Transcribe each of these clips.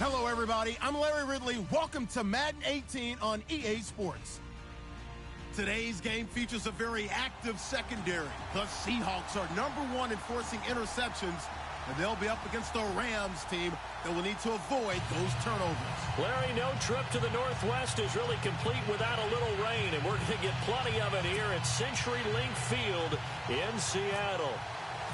Hello, everybody. I'm Larry Ridley. Welcome to Madden 18 on EA Sports. Today's game features a very active secondary. The Seahawks are #1 in forcing interceptions, and they'll be up against the Rams team that will need to avoid those turnovers. Larry, no trip to the Northwest is really complete without a little rain, and we're going to get plenty of it here at CenturyLink Field in Seattle.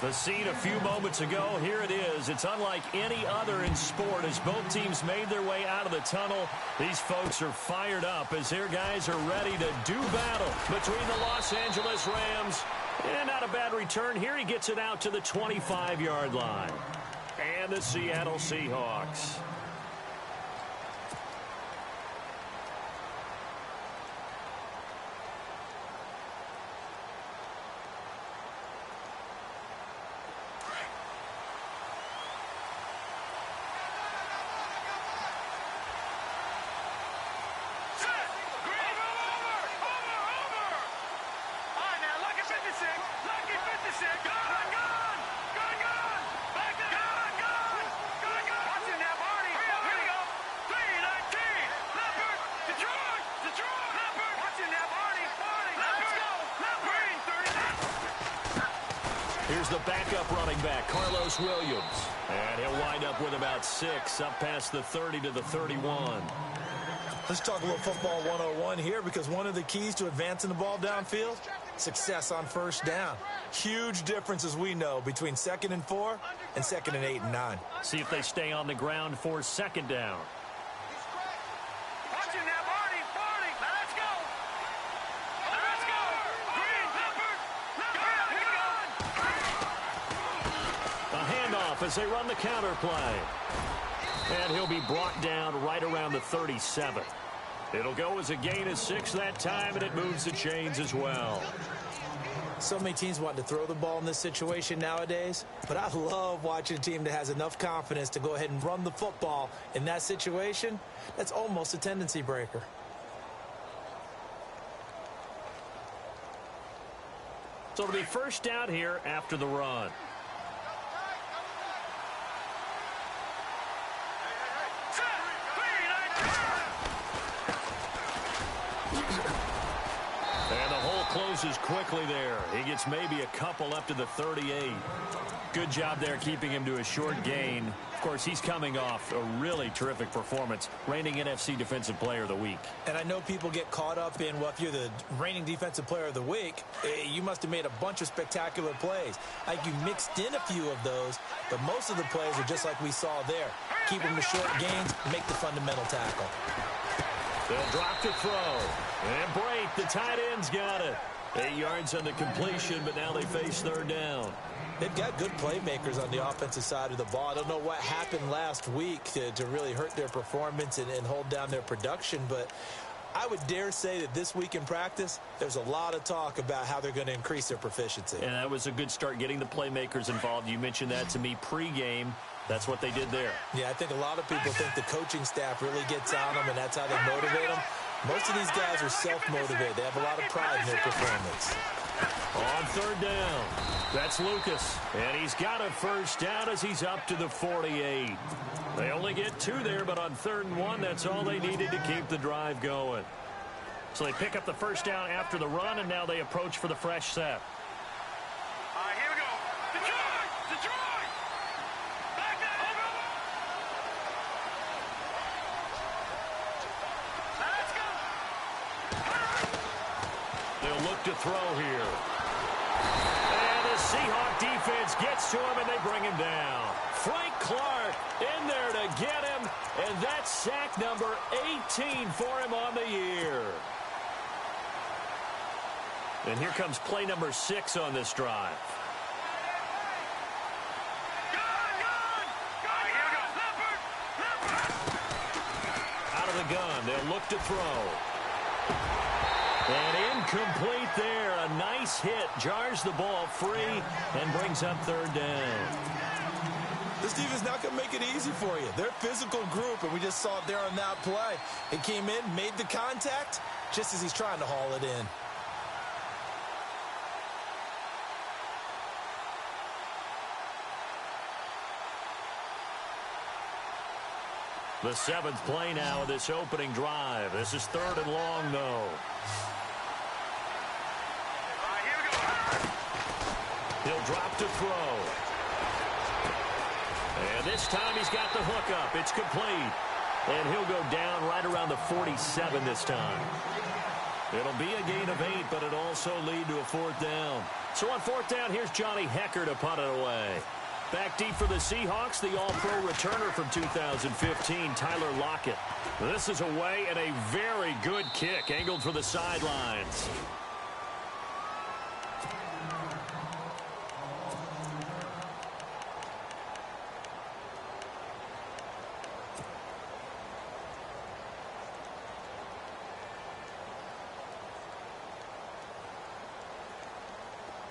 The scene a few moments ago, here it is. It's unlike any other in sport as both teams made their way out of the tunnel. These folks are fired up as their guys are ready to do battle between the Los Angeles Rams. And not a bad return. Here he gets it out to the 25-yard line. And the Seattle Seahawks. Here's the backup running back, Carlos Williams. And he'll wind up with about 6, up past the 30 to the 31. Let's talk a little football 101 here, because one of the keys to advancing the ball downfield, success on first down. Huge difference, as we know, between 2nd and 4 and 2nd and 8 and 9. See if they stay on the ground for 2nd down. As they run the counter play. And he'll be brought down right around the 37. It'll go as a gain of 6 that time, and it moves the chains as well. So many teams want to throw the ball in this situation nowadays, but I love watching a team that has enough confidence to go ahead and run the football in that situation. That's almost a tendency breaker. So it'll be first down here after the run. Closes quickly there. He gets maybe a couple up to the 38. Good job there keeping him to a short gain. Of course, he's coming off a really terrific performance, reigning NFC Defensive Player of the Week. And I know people get caught up in, well, if you're the reigning Defensive Player of the Week, you must have made a bunch of spectacular plays. Like, you mixed in a few of those, but most of the plays are just like we saw there. Keep them to short gains, make the fundamental tackle. They'll drop to throw. And break. The tight end's got it. 8 yards on the completion, but now they face 3rd down. They've got good playmakers on the offensive side of the ball. I don't know what happened last week to really hurt their performance and hold down their production, but I would dare say that this week in practice, there's a lot of talk about how they're going to increase their proficiency. And that was a good start, getting the playmakers involved. You mentioned that to me pregame. That's what they did there. Yeah, I think a lot of people think the coaching staff really gets on them, and that's how they motivate them. Most of these guys are self-motivated. They have a lot of pride in their performance. On 3rd down, that's Lucas. And he's got a first down as he's up to the 48. They only get 2 there, but on 3rd and 1, that's all they needed to keep the drive going. So they pick up the first down after the run, and now they approach for the fresh set. All right, here we go. Detroit! Detroit! Back down! Let's go! They'll look to throw here. And the Seahawk defense gets to him, and they bring him down. Frank Clark in there to get him, and that's sack number 18 for him on the year. And here comes play number 6 on this drive. Out of the gun, they'll look to throw. And incomplete there. A nice hit. Jars the ball free and brings up 3rd down. This defense not going to make it easy for you. They're a physical group, and we just saw it there on that play. He came in, made the contact, just as he's trying to haul it in. The 7th play now of this opening drive. This is 3rd and long, though. Here we go. He'll drop to throw. And this time he's got the hook up. It's complete. And he'll go down right around the 47 this time. It'll be a gain of 8, but it'll also lead to a 4th down. So on 4th down, here's Johnny Hecker to punt it away. Back deep for the Seahawks, the all-pro returner from 2015, Tyler Lockett. This is away and a very good kick, angled for the sidelines.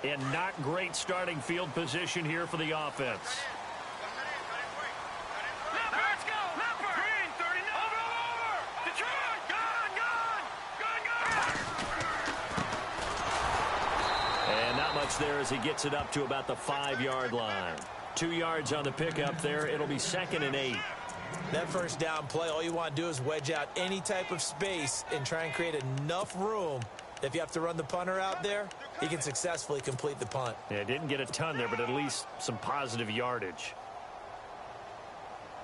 And not great starting field position here for the offense. Let's go. Leopard. Green, 39. Over. Detroit. Gone. And not much there as he gets it up to about the 5-yard line. 2 yards on the pickup there. It'll be 2nd and 8. That first down play, all you want to do is wedge out any type of space and try and create enough room. If you have to run the punter out there, he can successfully complete the punt. Yeah, didn't get a ton there, but at least some positive yardage.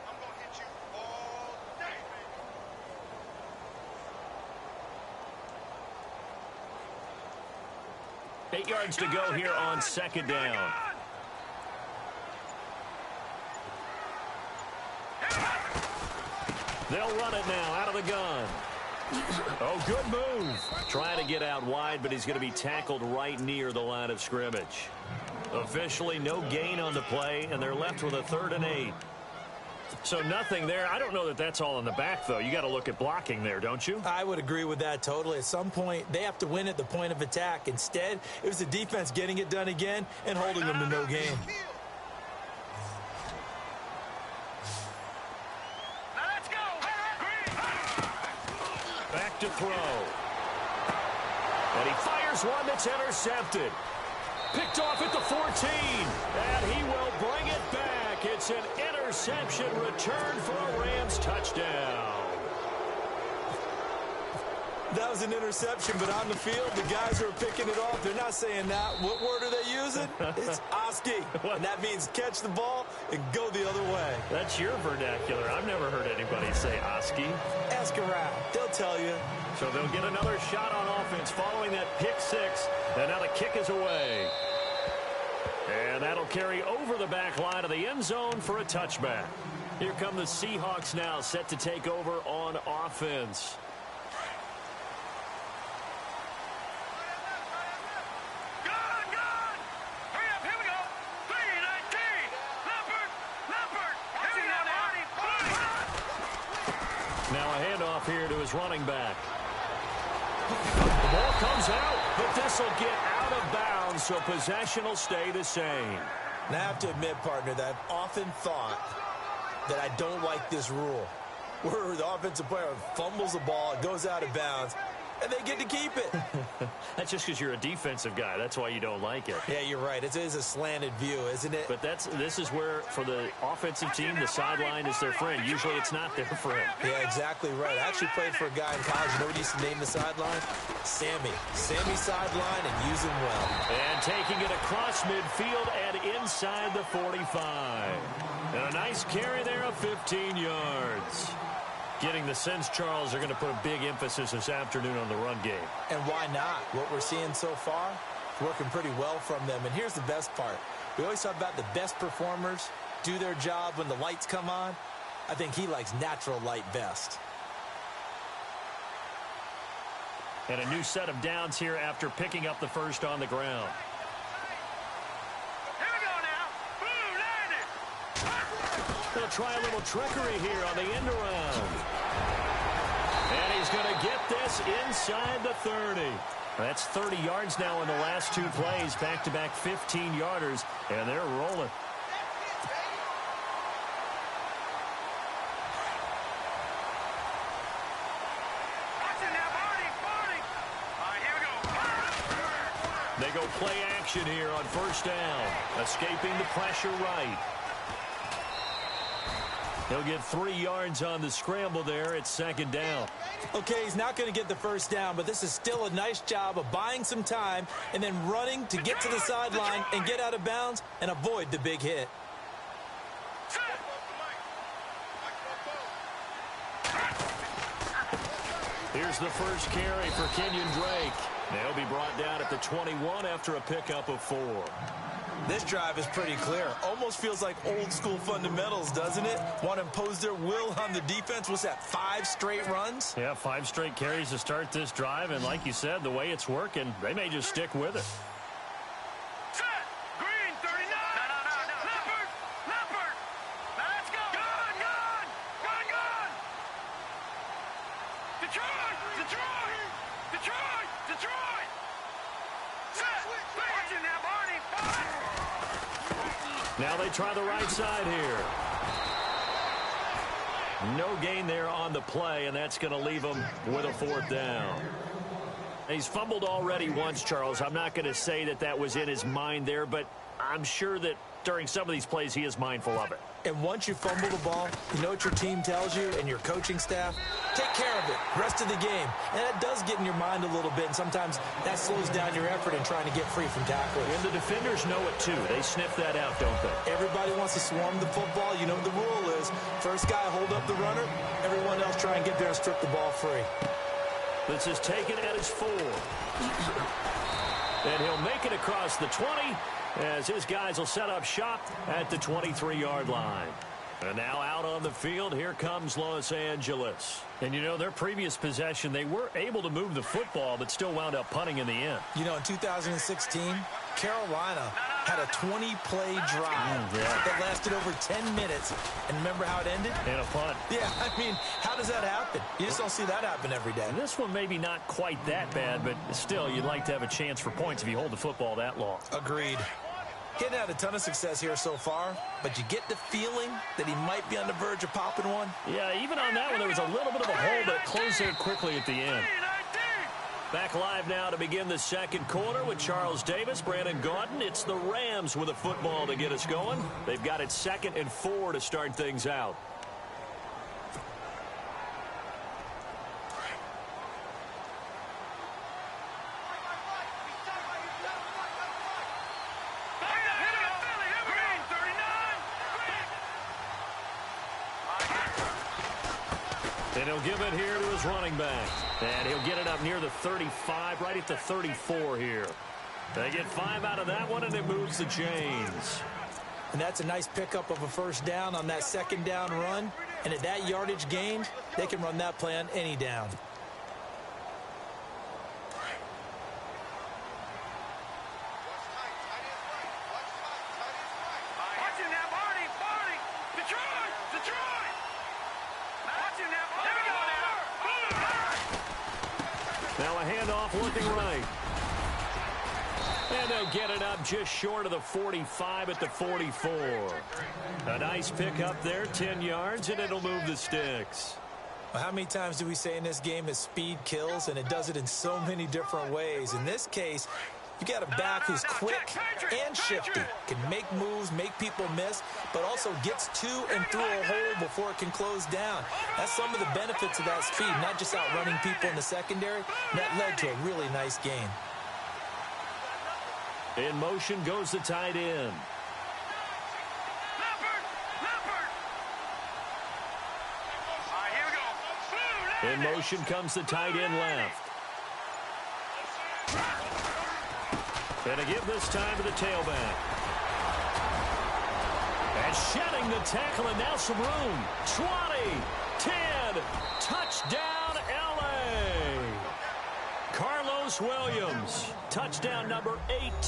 I'm going to hit you all day. 8 yards to go here on 2nd down. They'll run it now out of the gun. Oh, good move. Trying to get out wide, but he's going to be tackled right near the line of scrimmage. Officially no gain on the play, and they're left with a 3rd and 8. So nothing there. I don't know that that's all in the back, though. You got to look at blocking there, don't you? I would agree with that totally. At some point, they have to win at the point of attack. Instead, it was the defense getting it done again and holding them to no gain. Back to throw. And he fires one that's intercepted. Picked off at the 14. And he will bring it back. It's an interception return for a Rams touchdown. That was an interception, but on the field, the guys who are picking it off, they're not saying that. What word are they using? It's Oski. And that means catch the ball and go the other way. That's your vernacular. I've never heard anybody say Oski. Ask around. They'll tell you. So they'll get another shot on offense following that pick 6. And now the kick is away. And that'll carry over the back line of the end zone for a touchback. Here come the Seahawks now, set to take over on offense. Here to his running back. The ball comes out, but this will get out of bounds, so possession will stay the same. And I have to admit, partner, that I've often thought that I don't like this rule, where the offensive player fumbles the ball, it goes out of bounds, and they get to keep it. That's just because you're a defensive guy. That's why you don't like it. Yeah, you're right. It is a slanted view, isn't it? But this is where, for the offensive team, the sideline is their friend. Usually it's not their friend. Yeah, exactly right. I actually played for a guy in college. You know what he used to name the sideline? Sammy. Sammy sideline, and use him well. And taking it across midfield and inside the 45. And a nice carry there of 15 yards. Getting the sense, Charles, they're going to put a big emphasis this afternoon on the run game. And why not? What we're seeing so far is working pretty well from them. And here's the best part. We always talk about the best performers do their job when the lights come on. I think he likes natural light best. And a new set of downs here after picking up the first on the ground. Going to try a little trickery here on the end around. And he's going to get this inside the 30. That's 30 yards now in the last 2 plays. Back-to-back 15-yarders, and they're rolling. They go play action here on first down. Escaping the pressure right. He'll get 3 yards on the scramble there. It's 2nd down. Okay, he's not going to get the first down, but this is still a nice job of buying some time and then running to get to the sideline and get out of bounds and avoid the big hit. Here's the first carry for Kenyon Drake. They'll be brought down at the 21 after a pickup of 4. This drive is pretty clear. Almost feels like old school fundamentals, doesn't it? Want to impose their will on the defense. What's that, 5 straight runs? Yeah, 5 straight carries to start this drive. And like you said, the way it's working, they may just stick with it. Set. Green, 39. No. Leopard. Let's go. Gun. Detroit. Set. Watching now, Barney. Now they try the right side here. No gain there on the play, and that's going to leave him with a 4th down. He's fumbled already once, Charles. I'm not going to say that that was in his mind there, but I'm sure that during some of these plays he is mindful of it. And once you fumble the ball, you know what your team tells you and your coaching staff? Take care of it. Rest of the game. And that does get in your mind a little bit, and sometimes that slows down your effort in trying to get free from tackles. And the defenders know it, too. They sniff that out, don't they? Everybody wants to swarm the football. You know what the rule is. First guy hold up the runner. Everyone else try and get there and strip the ball free. This is taken at his 4. And he'll make it across the 20 as his guys will set up shop at the 23-yard line. And now out on the field, here comes Los Angeles. And, you know, their previous possession, they were able to move the football, but still wound up punting in the end. You know, in 2016, Carolina had a 20-play drive that lasted over 10 minutes. And remember how it ended? And a punt. Yeah, I mean, how does that happen? You just don't see that happen every day. And this one maybe not quite that bad, but still, you'd like to have a chance for points if you hold the football that long. Agreed. Getting had a ton of success here so far, but you get the feeling that he might be on the verge of popping one. Yeah, even on that one, there was a little bit of a hole, but it closed there quickly at the end. Back live now to begin the 2nd quarter with Charles Davis, Brandon Gaudin. It's the Rams with a football to get us going. They've got it 2nd and 4 to start things out. And he'll give it here to his running back. And he'll get it up near the 35, right at the 34 here. They get 5 out of that one, and it moves the chains. And that's a nice pickup of a first down on that 2nd down run. And at that yardage gained, they can run that play on any down. Watching now, Barney. Detroit. Watching now, Barney. Here we go now. Now a handoff looking right. And they'll get it up just short of the 45 at the 44. A nice pickup there, 10 yards, and it'll move the sticks. Well, how many times do we say in this game that speed kills, and it does it in so many different ways? In this case, you got a back who's quick and shifty, can make moves, make people miss, but also gets to and through a hole before it can close down. That's some of the benefits of that speed, not just outrunning people in the secondary. And that led to a really nice gain. In motion goes the tight end. In motion comes the tight end left. And a give this time to the tailback. And shedding the tackle, and now some room. 20, 10, touchdown L.A. Carlos Williams, touchdown number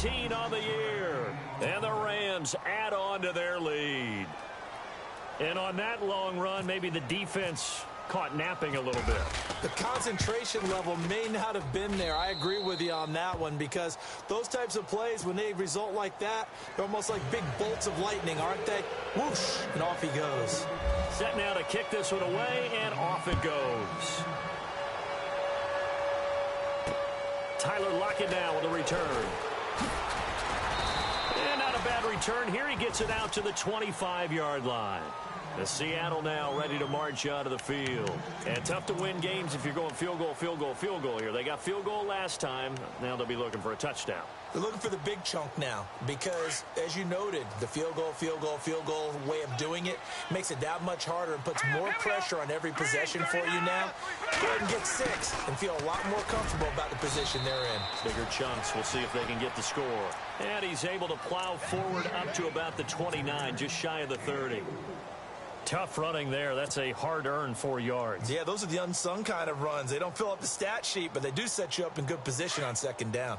18 on the year. And the Rams add on to their lead. And on that long run, maybe the defense caught napping a little bit. The concentration level may not have been there. I agree with you on that one, because those types of plays, when they result like that, they're almost like big bolts of lightning, aren't they? Whoosh, and off he goes. Set now to kick this one away, and off it goes. Tyler Lockett now with a return. And not a bad return here. He gets it out to the 25-yard line. The Seattle now ready to march out of the field. And tough to win games if you're going field goal, field goal, field goal here. They got field goal last time. Now they'll be looking for a touchdown. They're looking for the big chunk now because, as you noted, the field goal way of doing it makes it that much harder and puts more pressure on every possession for you now. Go ahead and get 6 and feel a lot more comfortable about the position they're in. Bigger chunks. We'll see if they can get the score. And he's able to plow forward up to about the 29, just shy of the 30. Tough running there. That's a hard-earned 4 yards. Yeah, those are the unsung kind of runs. They don't fill up the stat sheet, but they do set you up in good position on second down.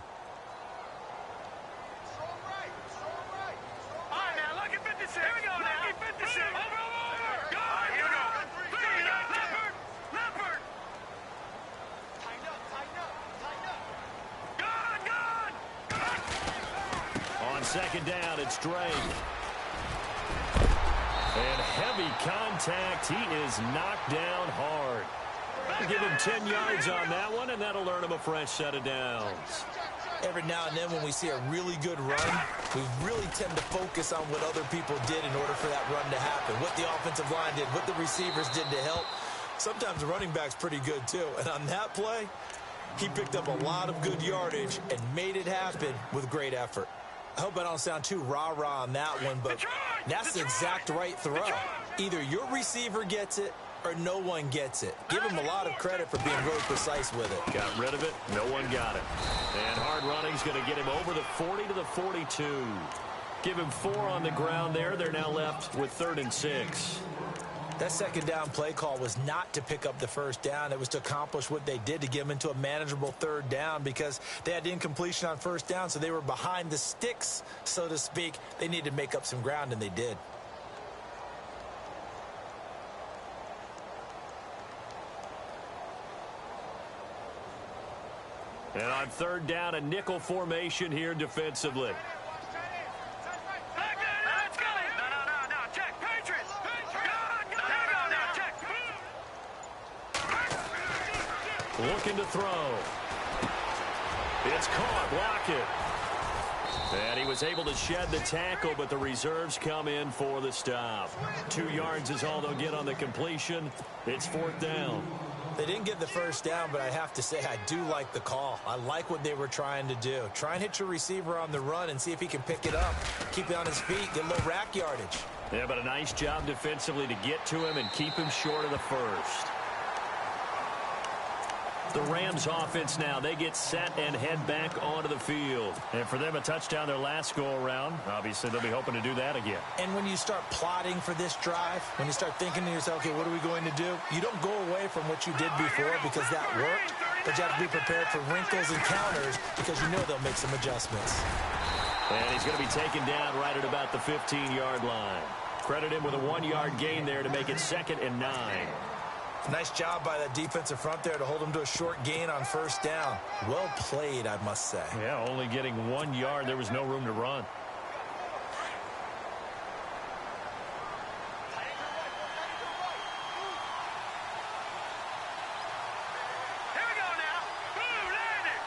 Second down, it's Drake. And heavy contact. He is knocked down hard. Give him 10 yards on that one, and that'll earn him a fresh set of downs. Every now and then when we see a really good run, we really tend to focus on what other people did in order for that run to happen. What the offensive line did, what the receivers did to help. Sometimes the running back's pretty good, too. And on that play, he picked up a lot of good yardage and made it happen with great effort. I hope I don't sound too rah-rah on that one, but that's the exact right throw. Either your receiver gets it or no one gets it. Give him a lot of credit for being really precise with it. Got rid of it. No one got it. And hard running's going to get him over the 40 to the 42. Give him 4 on the ground there. They're now left with 3rd and 6. That second down play call was not to pick up the first down. It was to accomplish what they did, to get them into a manageable 3rd down, because they had incompletion on first down, so they were behind the sticks, so to speak. They needed to make up some ground, and they did. And on 3rd down, a nickel formation here defensively. Looking to throw. It's caught. Block it. And he was able to shed the tackle, but the reserves come in for the stop. 2 yards is all they'll get on the completion. It's 4th down. They didn't get the first down, but I have to say I do like the call. I like what they were trying to do. Try and hit your receiver on the run and see if he can pick it up. Keep it on his feet. Get a little rack yardage. Yeah, but a nice job defensively to get to him and keep him short of the first. The Rams offense now, they get set and head back onto the field. And for them, a touchdown their last go-around. Obviously, they'll be hoping to do that again. And when you start plotting for this drive, when you start thinking to yourself, okay, what are we going to do? You don't go away from what you did before because that worked, but you have to be prepared for wrinkles and counters because you know they'll make some adjustments. And he's going to be taken down right at about the 15-yard line. Credit him with a 1-yard gain there to make it 2nd and 9. Nice job by that defensive front there to hold him to a short gain on first down. Well played, I must say. Yeah, only getting 1 yard. There was no room to run. Here we go now. Blue landing.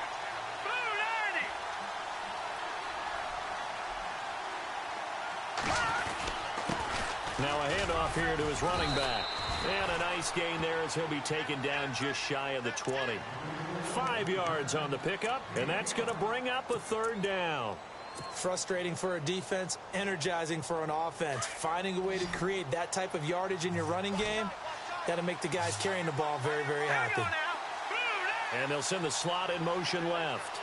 Blue landing. Now a handoff here to his running back. And a nice gain there as he'll be taken down just shy of the 20. 5 yards on the pickup, and that's going to bring up a 3rd down. Frustrating for a defense, energizing for an offense. Finding a way to create that type of yardage in your running game, that'll make the guys carrying the ball very, very happy. And they'll send the slot in motion left.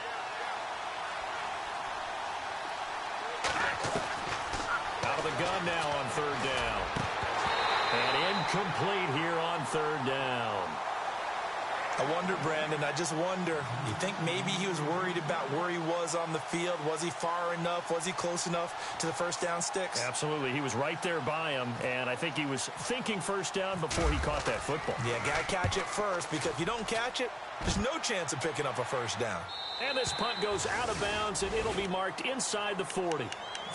Out of the gun now on 3rd down. And incomplete here on 3rd down. I wonder, Brandon, I just wonder, you think maybe he was worried about where he was on the field? Was he far enough? Was he close enough to the first down sticks? Absolutely. He was right there by him, and I think he was thinking first down before he caught that football. Yeah, got to catch it first, because if you don't catch it, there's no chance of picking up a first down. And this punt goes out of bounds, and it'll be marked inside the 40.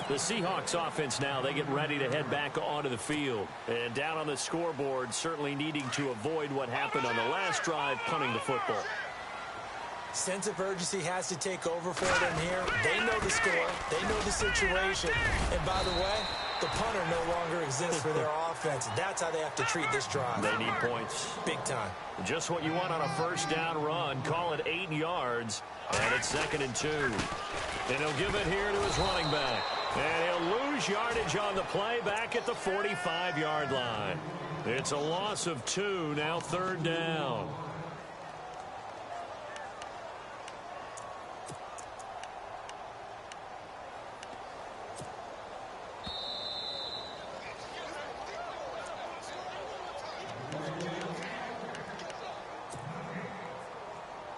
The Seahawks offense now, they get ready to head back onto the field. And down on the scoreboard, certainly needing to avoid what happened on the last drive, punting the football. Sense of urgency has to take over for them here. They know the score. They know the situation. And by the way, the punter no longer exists for their offense. defense. That's how they have to treat this drive. They need points. Big time. Just what you want on a first down run. Call it 8 yards. And it's 2nd and 2. And he'll give it here to his running back. And he'll lose yardage on the play back at the 45-yard line. It's a loss of 2, now 3rd down.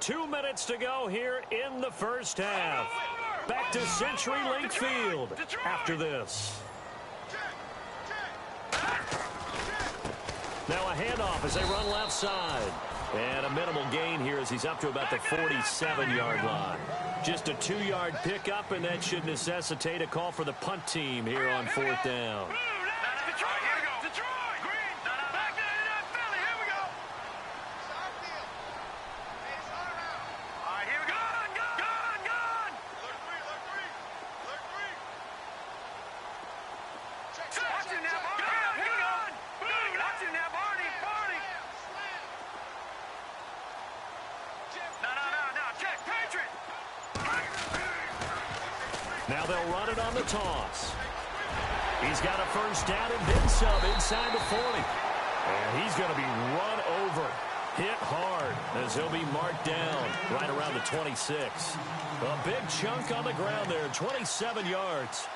Two minutes to go here in the first half. Back to CenturyLink Field after this. Now a handoff as they run left side. And a minimal gain here as he's up to about the 47-yard line. Just a 2-yard pickup, and that should necessitate a call for the punt team here on 4th down. Now they'll run it on the toss. He's got a first down and then some inside the 40. And he's going to be run over, hit hard, as he'll be marked down right around the 26. A big chunk on the ground there, 27 yards.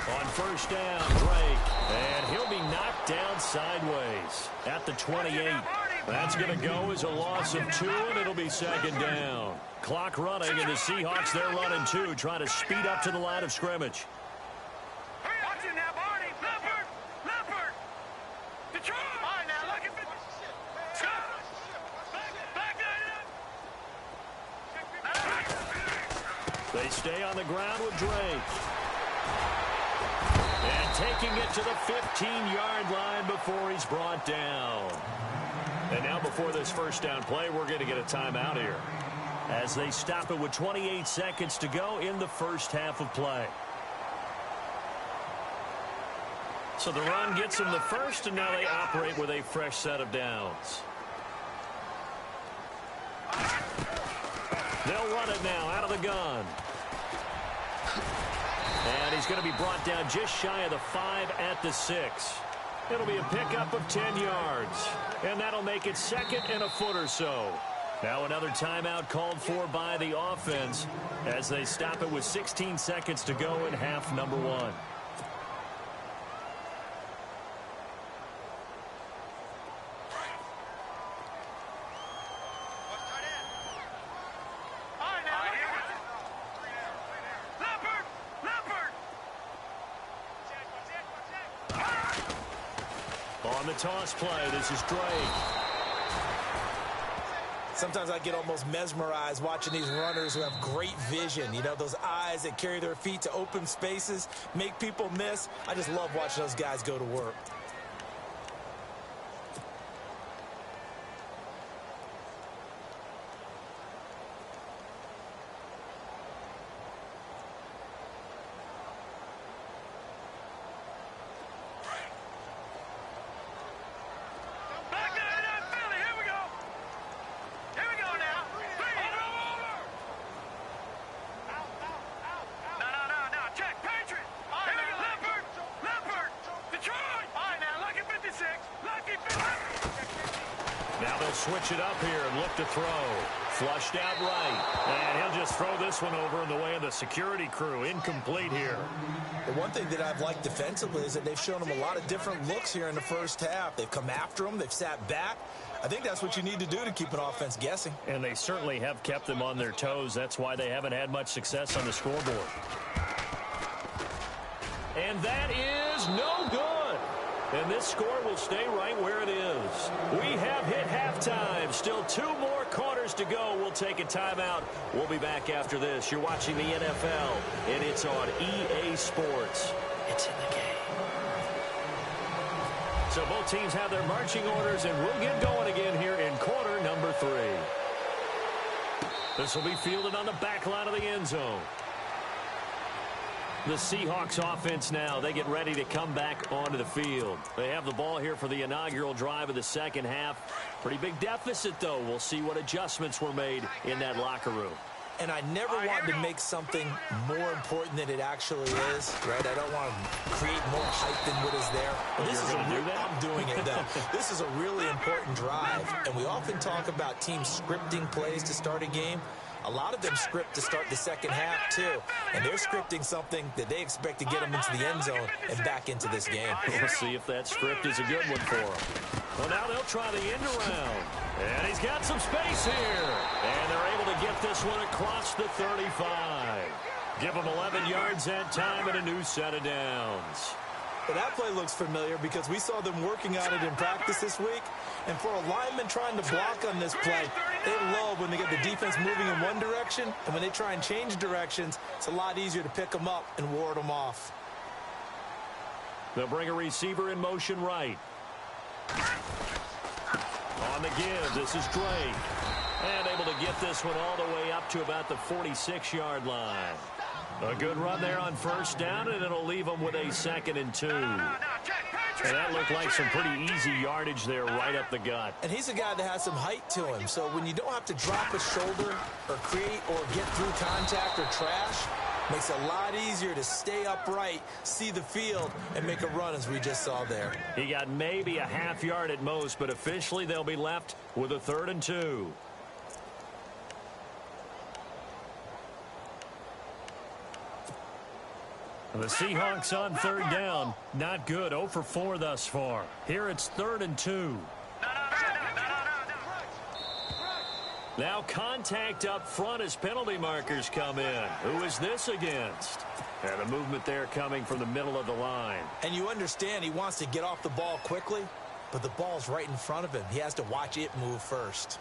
On first down, Drake. And he'll be knocked down sideways at the 28. That's going to go as a loss of 2, and it'll be 2nd down. Clock running, and the Seahawks, they're running 2, trying to speed up to the line of scrimmage. They stay on the ground with Drake. And taking it to the 15-yard line before he's brought down. And now before this first down play, we're going to get a timeout here as they stop it with 28 seconds to go in the first half of play. So the run gets them the first, and now they operate with a fresh set of downs. They'll run it now out of the gun. And he's going to be brought down just shy of the 5 at the 6. It'll be a pickup of 10 yards. And that'll make it 2nd and a foot or so. Now another timeout called for by the offense as they stop it with 16 seconds to go in half number 1. On the toss play, this is Drake. Sometimes I get almost mesmerized watching these runners who have great vision. You know, those eyes that carry their feet to open spaces, make people miss. I just love watching those guys go to work. Now they'll switch it up here and look to throw. Flushed out right. And he'll just throw this one over in the way of the security crew. Incomplete here. The one thing that I've liked defensively is that they've shown them a lot of different looks here in the first half. They've come after them. They've sat back. I think that's what you need to do to keep an offense guessing. And they certainly have kept them on their toes. That's why they haven't had much success on the scoreboard. And that is no good. And this score will stay right where it is. We have hit halftime. Still 2 more quarters to go. We'll take a timeout. We'll be back after this. You're watching the NFL, and it's on EA Sports. It's in the game. So both teams have their marching orders, and we'll get going again here in quarter quarter, number 3. This will be fielded on the back line of the end zone. The Seahawks offense now, they get ready to come back onto the field. They have the ball here for the inaugural drive of the second half. Pretty big deficit, though. We'll see what adjustments were made in that locker room. And I never wanted to make something more important than it actually is, right? I don't want to create more hype than what is there. But this is I'm doing it, though. This is a really important drive. And we often talk about teams scripting plays to start a game. A lot of them script to start the second half, too. And they're scripting something that they expect to get them into the end zone and back into this game. We'll see if that script is a good one for them. Well, now they'll try the end around. And he's got some space here. And they're able to get this one across the 35. Give them 11 yards that time and a new set of downs. Well, that play looks familiar because we saw them working on it in practice this week. And for a lineman trying to block on this play, they love when they get the defense moving in one direction. And when they try and change directions, it's a lot easier to pick them up and ward them off. They'll bring a receiver in motion right. On the give, this is Drake. And able to get this one all the way up to about the 46-yard line. A good run there on first down, and it'll leave them with a 2nd and 2. And that looked like some pretty easy yardage there right up the gut. And he's a guy that has some height to him. So when you don't have to drop a shoulder or create or get through contact or trash, makes it a lot easier to stay upright, see the field, and make a run as we just saw there. He got maybe a half yard at most, but officially they'll be left with a 3rd and 2. The Seahawks on 3rd down. Not good. 0 for 4 thus far. Here it's 3rd and 2. Now contact up front as penalty markers come in. Who is this against? And a movement there coming from the middle of the line. And you understand he wants to get off the ball quickly, but the ball's right in front of him. He has to watch it move first.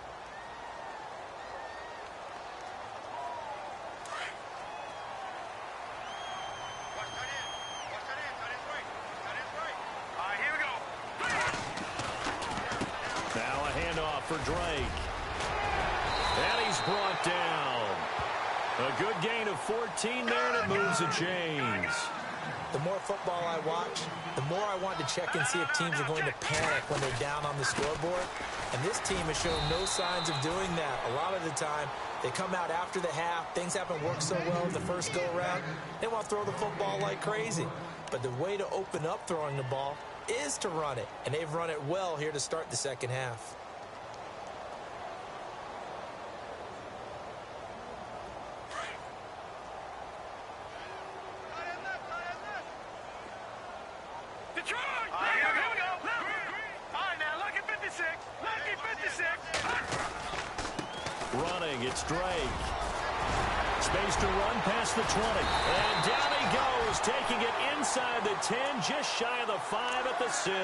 For Drake. And he's brought down. A good gain of 14 there, and it moves the chains. The more football I watch, the more I want to check and see if teams are going to panic when they're down on the scoreboard. And this team has shown no signs of doing that. A lot of the time, they come out after the half. Things haven't worked so well in the first go-around. They want to throw the football like crazy. But the way to open up throwing the ball is to run it. And they've run it well here to start the second half. Running, it's Drake. Space to run past the 20. And down he goes, taking it inside the 10, just shy of the 5 at the 6.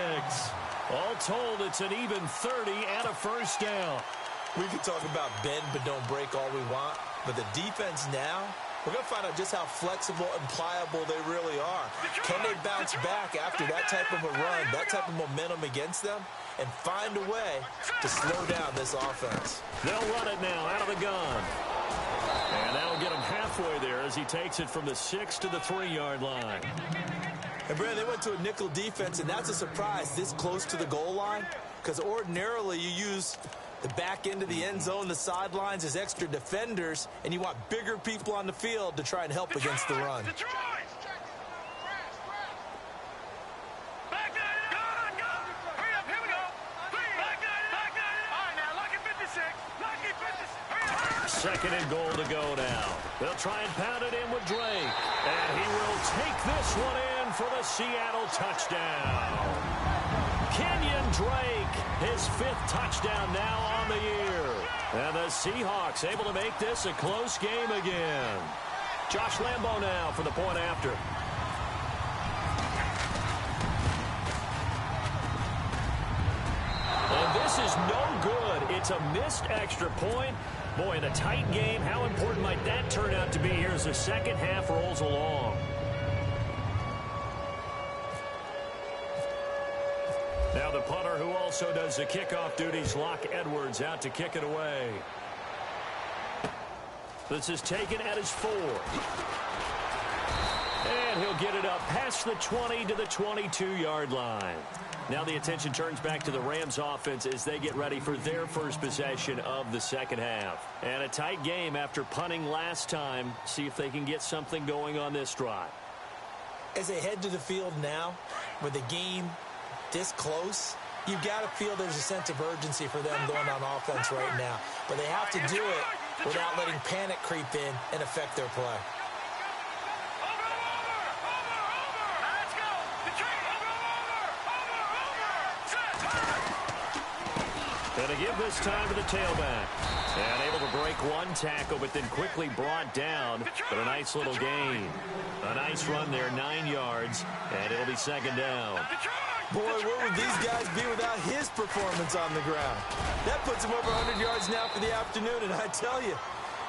All told, it's an even 30 and a first down. We can talk about bend but don't break all we want, but the defense now, we're going to find out just how flexible and pliable they really are. Can they bounce back after that type of a run, that type of momentum against them, and find a way to slow down this offense? They'll run it now out of the gun. And that'll get him halfway there as he takes it from the 6 to the 3-yard line. And, Brad, they went to a nickel defense, and that's a surprise this close to the goal line, because ordinarily you use the back end of the end zone, the sidelines as extra defenders, and you want bigger people on the field to try and help against the run. Second and goal to go now. They'll try and pound it in with Drake. And he will take this one in for the Seattle touchdown. Kenyon Drake, his 5th touchdown now on the year. And the Seahawks able to make this a close game again. Josh Lambo now for the point after. And this is no good. It's a missed extra point. Boy, in a tight game, how important might that turn out to be here as the second half rolls along? Now Now the punter who also does the kickoff duties, Locke Edwards, out to kick it away. This is taken at his 4. And he'll get it up past the 20 to the 22-yard line. Now the attention turns back to the Rams offense as they get ready for their first possession of the second half. And a tight game after punting last time. See if they can get something going on this drive. As they head to the field now, with the game this close, you've got to feel there's a sense of urgency for them going on offense right now. But they have to do it without letting panic creep in and affect their play. And to give this time to the tailback. And able to break one tackle, but then quickly brought down. But a nice little gain. A nice run there, 9 yards. And it'll be second down. Boy, where would these guys be without his performance on the ground? That puts him over 100 yards now for the afternoon, and I tell you,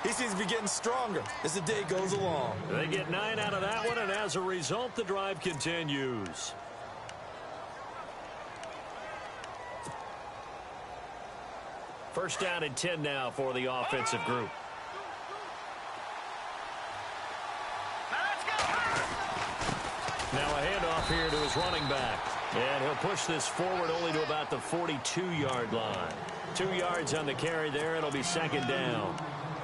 he seems to be getting stronger as the day goes along. They get 9 out of that one, and as a result, the drive continues. First down and 10 now for the offensive group. Now a handoff here to his running back. And he'll push this forward only to about the 42-yard line. 2 yards on the carry there. It'll be second down.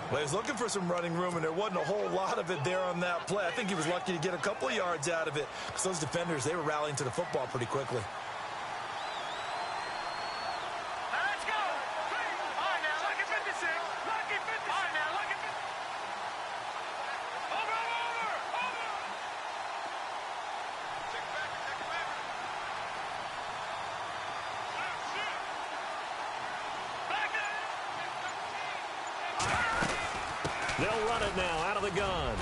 Well, he was looking for some running room, and there wasn't a whole lot of it there on that play. I think he was lucky to get a couple of yards out of it because those defenders, they were rallying to the football pretty quickly. They'll run it now out of the gun.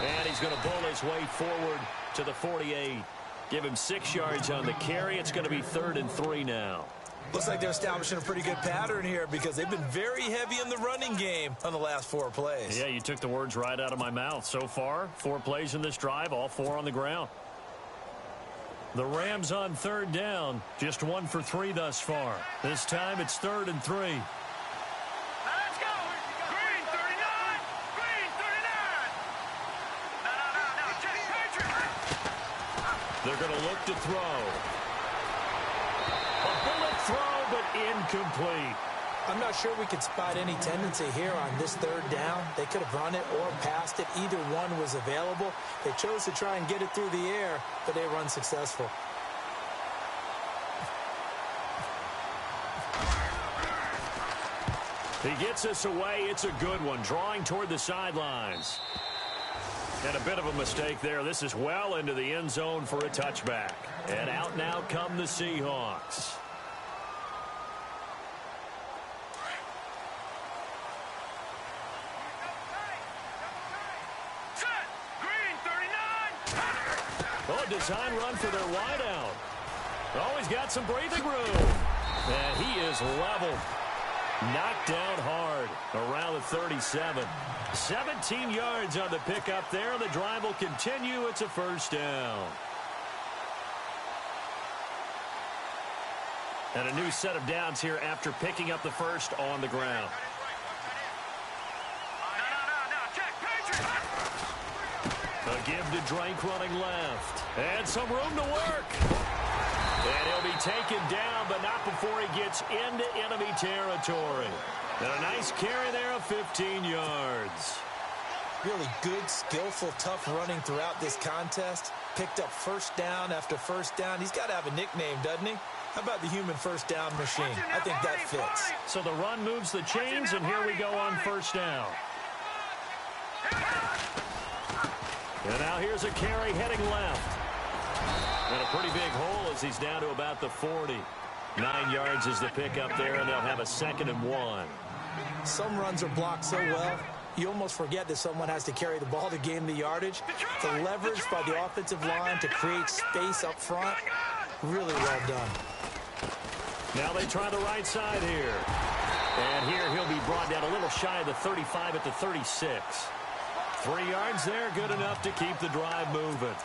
And he's going to bowl his way forward to the 48. Give him 6 yards on the carry. It's going to be 3rd and 3 now. Looks like they're establishing a pretty good pattern here because they've been very heavy in the running game on the last 4 plays. Yeah, you took the words right out of my mouth. So far, 4 plays in this drive, all 4 on the ground. The Rams on 3rd down, just 1 for 3 thus far. This time it's 3rd and 3. They're going to look to throw. A bullet throw, but incomplete. I'm not sure we could spot any tendency here on this 3rd down. They could have run it or passed it. Either one was available. They chose to try and get it through the air, but they were unsuccessful. He gets us away. It's a good one, drawing toward the sidelines. And a bit of a mistake there. This is well into the end zone for a touchback. And out now come the Seahawks. Set. Green 39. Oh, design run for their wideout. Oh, he's got some breathing room. And he is leveled. Knocked down hard around the 37. 17 yards on the pickup there. The drive will continue. It's a first down. And a new set of downs here after picking up the first on the ground. A give to Drake running left. And some room to work. And he'll be taken down, but not before he gets into enemy territory. And a nice carry there of 15 yards. Really good, skillful, tough running throughout this contest. Picked up first down after first down. He's got to have a nickname, doesn't he? How about the human first down machine? I think that fits. So the run moves the chains, and here we go on first down. And now here's a carry heading left. And a pretty big hole as he's down to about the 40. 9 yards is the pickup there, and they'll have a 2nd and 1. Some runs are blocked so well, you almost forget that someone has to carry the ball to gain the yardage. The leverage by the offensive line to create space up front, really well done. Now they try the right side here. And here he'll be brought down a little shy of the 35 at the 36. 3 yards there, good enough to keep the drive moving.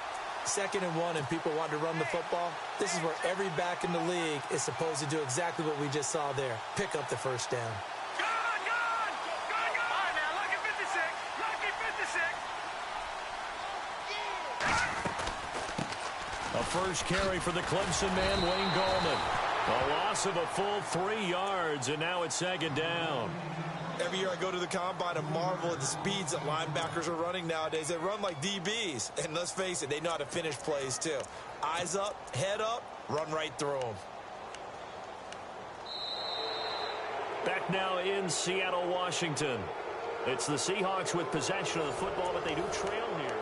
2nd and 1 and people want to run the football, this is where every back in the league is supposed to do exactly what we just saw there. Pick up the first down. Good! All right, now, lucky 56. Lucky 56. A first carry for the Clemson man, Wayne Gallman. A loss of a full 3 yards, and now it's 2nd down. Every year I go to the combine and marvel at the speeds that linebackers are running nowadays. They run like DBs. And let's face it, they know how to finish plays too. Eyes up, head up, run right through them. Back now in Seattle, Washington. It's the Seahawks with possession of the football, but they do trail here.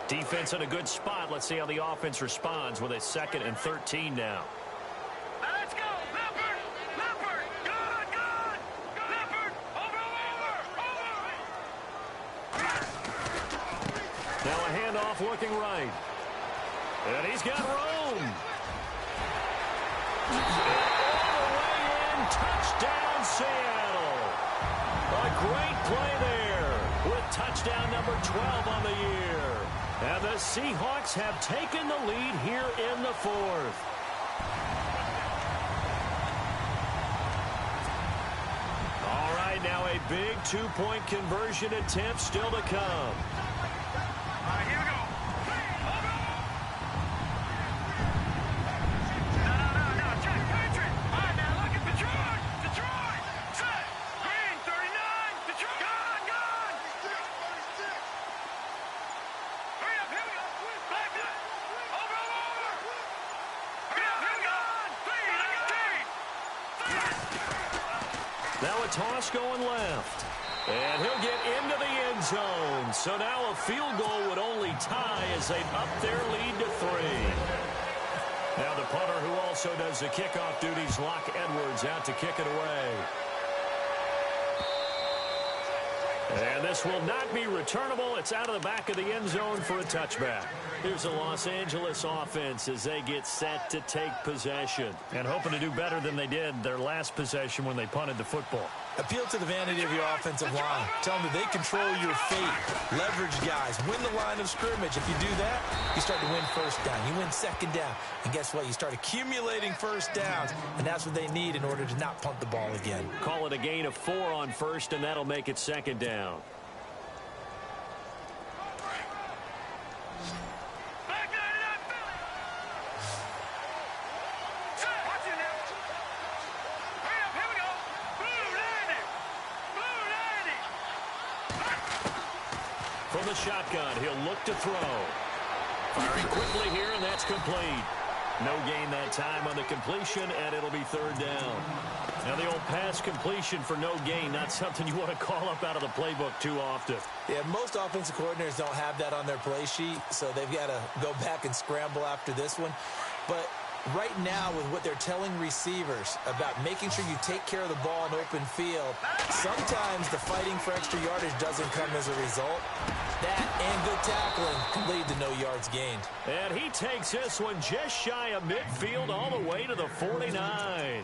Defense in a good spot. Let's see how the offense responds with a 2nd and 13 now. Let's go! Leopard! Good! Leopard! Over! Now a handoff looking right. And he's got room. All the way in. Touchdown, Seattle. A great play there with touchdown number 12 on the year. And the Seahawks have taken the lead here in the 4th. All right, now a big 2-point conversion attempt still to come. All right, here we go. No. Jack Patrick. All right, now look at Detroit. Set. Green, 39. Detroit. Gone. Hurry up, here we go. Back up. Over. Hurry up, here we go. Clean. Now a toss going left. And he'll get into the end zone. So now a field goal would only tie as they up their lead to 3. Now the punter who also does the kickoff duties, Locke Edwards, out to kick it away. And this will not be returnable. It's out of the back of the end zone for a touchback. Here's the Los Angeles offense as they get set to take possession. And hoping to do better than they did their last possession when they punted the football. Appeal to the vanity of your offensive line. Tell them that they control your fate. Leverage guys. Win the line of scrimmage. If you do that, you start to win first down. You win 2nd down. And guess what? You start accumulating first downs. And that's what they need in order to not punt the ball again. Call it a gain of 4 on first, and that'll make it 2nd down. From the shotgun, he'll look to throw. Firing quickly here, and that's complete. No gain that time on the completion, and it'll be 3rd down. Now the old pass completion for no gain, not something you want to call up out of the playbook too often. Yeah, most offensive coordinators don't have that on their play sheet, so they've got to go back and scramble after this one. But right now, with what they're telling receivers about making sure you take care of the ball in open field, sometimes the fighting for extra yardage doesn't come as a result. That and good tackling can lead to no yards gained. And he takes this one just shy of midfield all the way to the 49.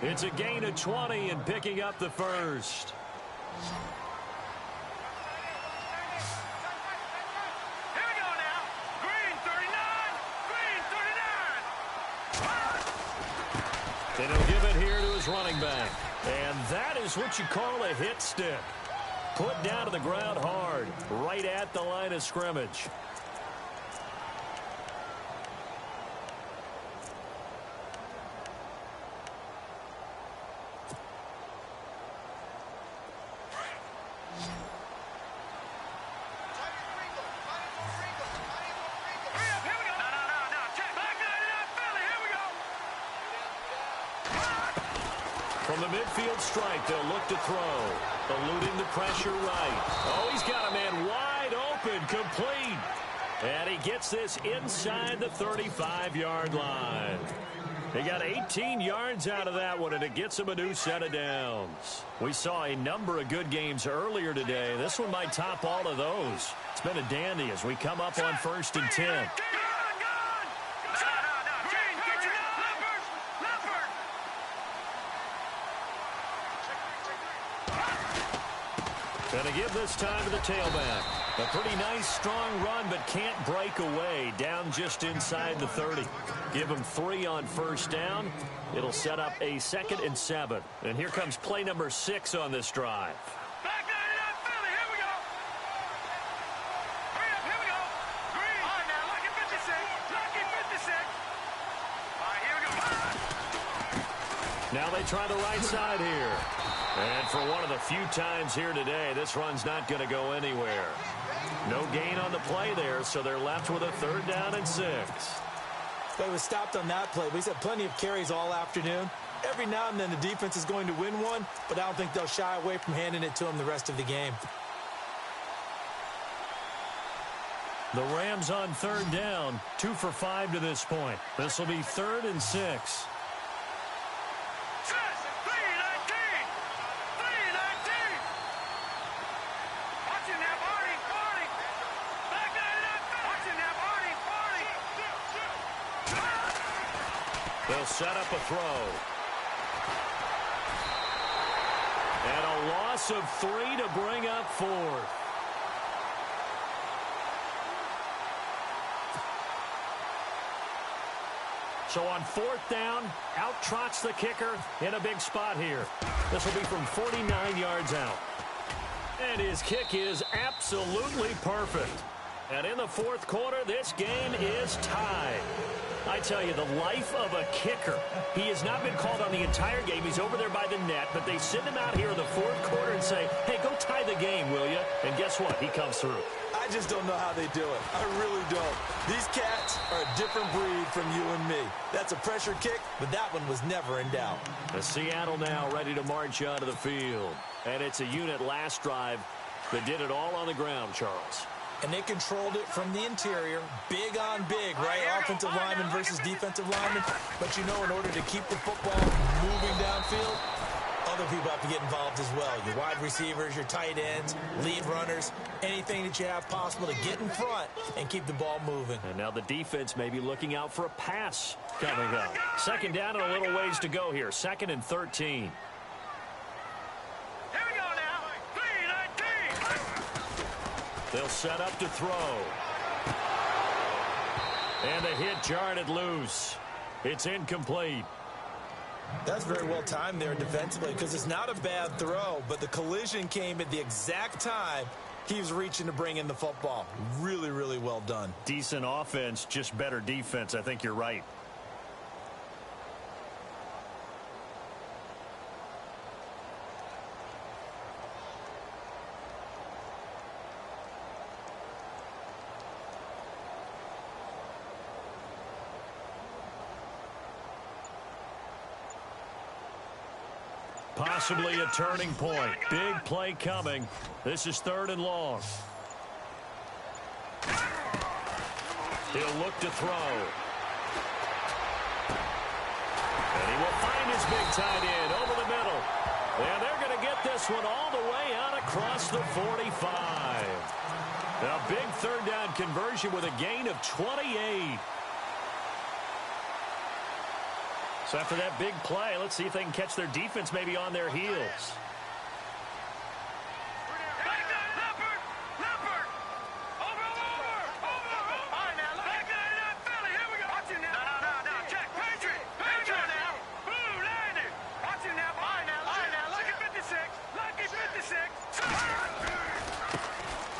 It's a gain of 20 and picking up the first. Here we go now. Green, 39. And he'll give it here to his running back. And that is what you call a hit stick. Put down to the ground hard, right at the line of scrimmage. From the midfield stripe, they'll look to throw. Eluding the pressure right. Oh, he's got a man wide open, complete. And he gets this inside the 35-yard line. He got 18 yards out of that one, and it gets him a new set of downs. We saw a number of good games earlier today. This one might top all of those. It's been a dandy as we come up on 1st and 10. Going to give this time to the tailback. A pretty nice, strong run, but can't break away. Down just inside the 30. Give him 3 on first down. It'll set up a 2nd and 7. And here comes play number 6 on this drive. Back 99 Philly, here we go. Hurry up, here we go. Green. All right, now, lucky 56. Lucky 56. All right, here we go. Now they try the right side here. And for one of the few times here today, this run's not going to go anywhere. No gain on the play there, so they're left with a 3rd down and 6. Play was stopped on that play. We've had plenty of carries all afternoon. Every now and then the defense is going to win one, but I don't think they'll shy away from handing it to them the rest of the game. The Rams on 3rd down, 2 for 5 to this point. This will be 3rd and 6. They'll set up a throw. And a loss of 3 to bring up 4th. So on 4th down, out trots the kicker in a big spot here. This will be from 49 yards out. And his kick is absolutely perfect. And in the 4th quarter, this game is tied. I tell you, the life of a kicker. He has not been called on the entire game. He's over there by the net, but they send him out here in the 4th quarter and say, hey, go tie the game, will you? And guess what? He comes through. I just don't know how they do it. I really don't. These cats are a different breed from you and me. That's a pressure kick, but that one was never in doubt. The Seattle now ready to march onto the field. And it's a unit last drive that did it all on the ground, Charles. And they controlled it from the interior, big on big, right? Offensive lineman versus defensive lineman. But you know, in order to keep the football moving downfield, other people have to get involved as well. Your wide receivers, your tight ends, lead runners, anything that you have possible to get in front and keep the ball moving. And now the defense may be looking out for a pass coming up. 2nd down and a little ways to go here. 2nd and 13. They'll set up to throw. And the hit jarred it loose. It's incomplete. That's very well timed there defensively because it's not a bad throw, but the collision came at the exact time he was reaching to bring in the football. Really, really well done. Decent offense, just better defense. I think you're right. Possibly a turning point. Big play coming. This is 3rd and long. He'll look to throw. And he will find his big tight end over the middle. And they're going to get this one all the way out across the 45. A big 3rd down conversion with a gain of 28. So after that big play, let's see if they can catch their defense maybe on their heels.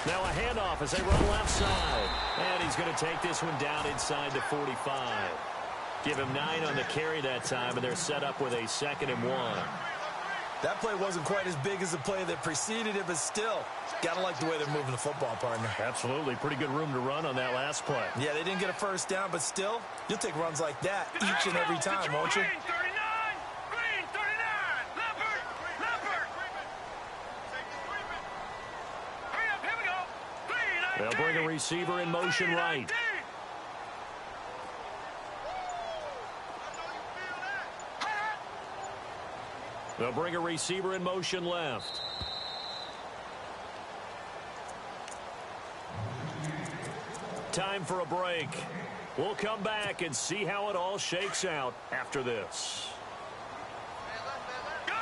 Now a handoff as they run left side. And he's going to take this one down inside the 45. Give him 9 on the carry that time, and they're set up with a 2nd and 1. That play wasn't quite as big as the play that preceded it, but still, gotta like the way they're moving the football, partner. Absolutely. Pretty good room to run on that last play. Yeah, they didn't get a 1st down, but still, you'll take runs like that each and every time, won't you? They'll bring a receiver in motion right. They'll bring a receiver in motion left. Time for a break. We'll come back and see how it all shakes out after this. Here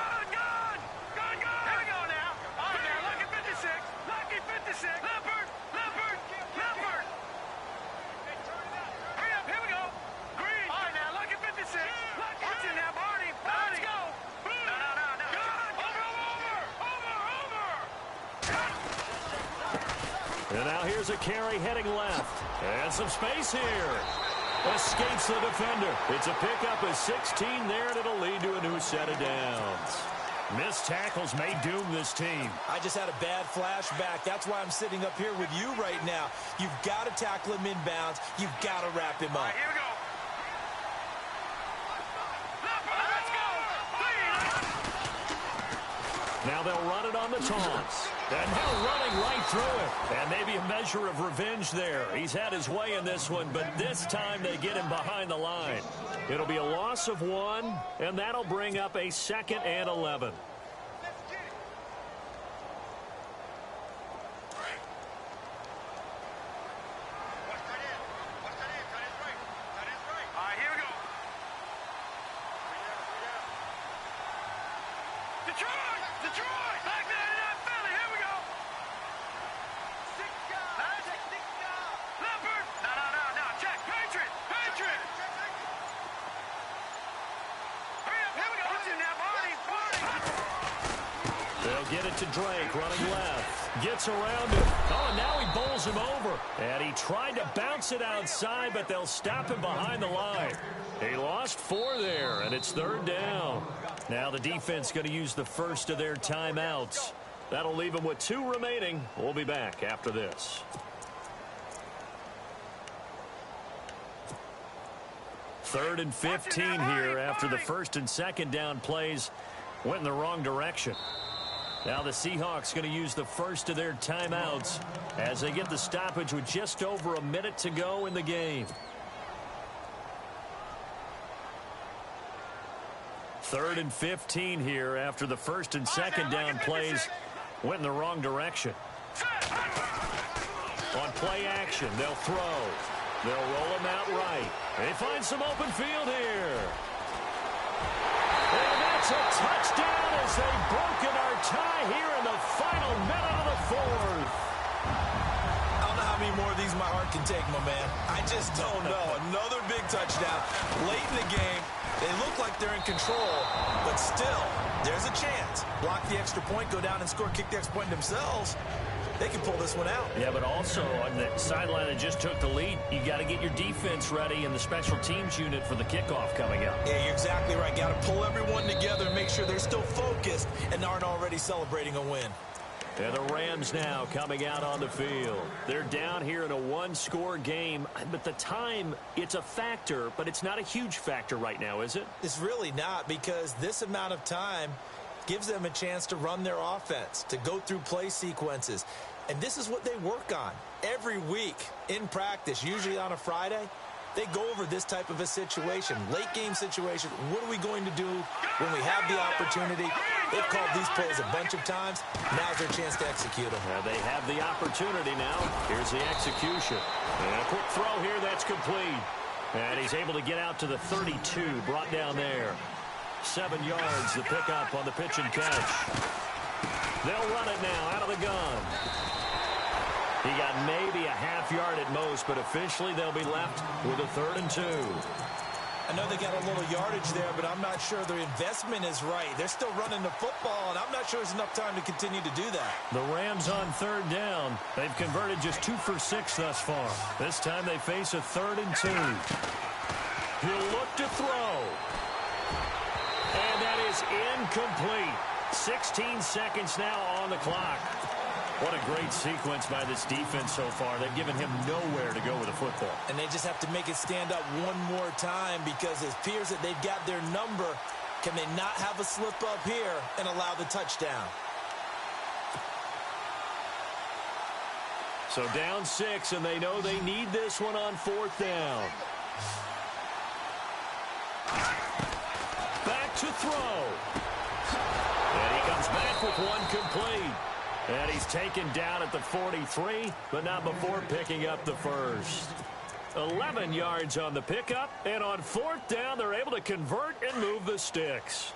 we go now. All right, now, lucky 56. Lucky 56. Leopard. has a carry heading left. And some space here. Escapes the defender. It's a pickup of 16 there, and it'll lead to a new set of downs. Missed tackles may doom this team. I just had a bad flashback. That's why I'm sitting up here with you right now. You've got to tackle him inbounds. You've got to wrap him up. All right, here we go. Now they'll run it on the taunts. And now running right through it. And maybe a measure of revenge there. He's had his way in this one, but this time they get him behind the line. It'll be a loss of 1, and that'll bring up a 2nd and 11. Detroit! Back there in that Philly. Here we go. Leopard. No. Check. Patriot. Hurry up. Here we go. Watch him now, Barney. They'll get it to Drake, running left. Gets around it. Oh, and now he bowls him over. And he tried to bounce it outside, but they'll stop him behind the line. He lost 4 there, and it's 3rd down. Now the defense going to use the first of their timeouts. That'll leave them with 2 remaining. We'll be back after this. Third and 15 here after the 1st and 2nd down plays went in the wrong direction. Now the Seahawks going to use the first of their timeouts as they get the stoppage with just over a minute to go in the game. Third and 15 here after the 1st and 2nd down plays went in the wrong direction. On play action, they'll throw. They'll roll him out right. They find some open field here. And that's a touchdown as they've broken our tie here in the final minute of the 4th. I don't know how many more of these my heart can take, my man. I just don't know. Another big touchdown late in the game. They look like they're in control, but still, there's a chance. Block the extra point, go down and score, kick the extra point themselves. They can pull this one out. Yeah, but also on the sideline that just took the lead, you got to get your defense ready and the special teams unit for the kickoff coming up. Yeah, you're exactly right. Got to pull everyone together and make sure they're still focused and aren't already celebrating a win. And the Rams now coming out on the field. They're down here in a 1-score game, but the time, it's a factor, but it's not a huge factor right now, is it? It's really not, because this amount of time gives them a chance to run their offense, to go through play sequences. And this is what they work on every week in practice, usually on a Friday. They go over this type of a situation, late game situation. What are we going to do when we have the opportunity? They've called these plays a bunch of times. Now's their chance to execute them. They have the opportunity now. Here's the execution. And a quick throw here, that's complete. And he's able to get out to the 32, brought down there. 7 yards, the pickup on the pitch and catch. They'll run it now out of the gun. He got maybe a half yard at most, but officially they'll be left with a 3rd and 2. I know they got a little yardage there, but I'm not sure their investment is right. They're still running the football, and I'm not sure there's enough time to continue to do that. The Rams on 3rd down. They've converted just 2 for 6 thus far. This time they face a 3rd and 2. He'll look to throw. And that is incomplete. 16 seconds now on the clock. What a great sequence by this defense so far. They've given him nowhere to go with the football. And they just have to make it stand up one more time, because it appears that they've got their number. Can they not have a slip up here and allow the touchdown? So down 6, and they know they need this one on 4th down. Back to throw. And he comes back with one complete. And he's taken down at the 43, but not before picking up the first. 11 yards on the pickup, and on 4th down, they're able to convert and move the sticks.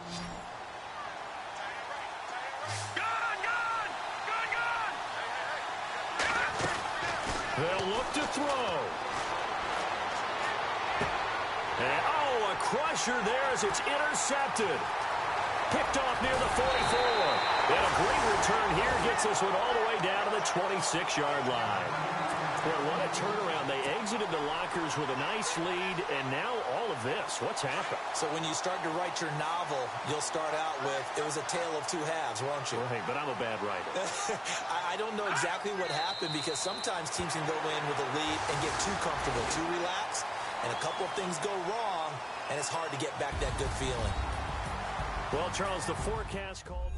They'll look to throw. And, oh, a crusher there as it's intercepted. Picked off near the 44. And a great return here gets this one all the way down to the 26-yard line. Boy, what a turnaround. They exited the lockers with a nice lead, and now all of this. What's happened? So when you start to write your novel, you'll start out with, it was a tale of two halves, won't you? Right, but I'm a bad writer. I don't know exactly what happened, because sometimes teams can go in with a lead and get too comfortable, too relaxed, and a couple of things go wrong, and it's hard to get back that good feeling. Well, Charles, the forecast called...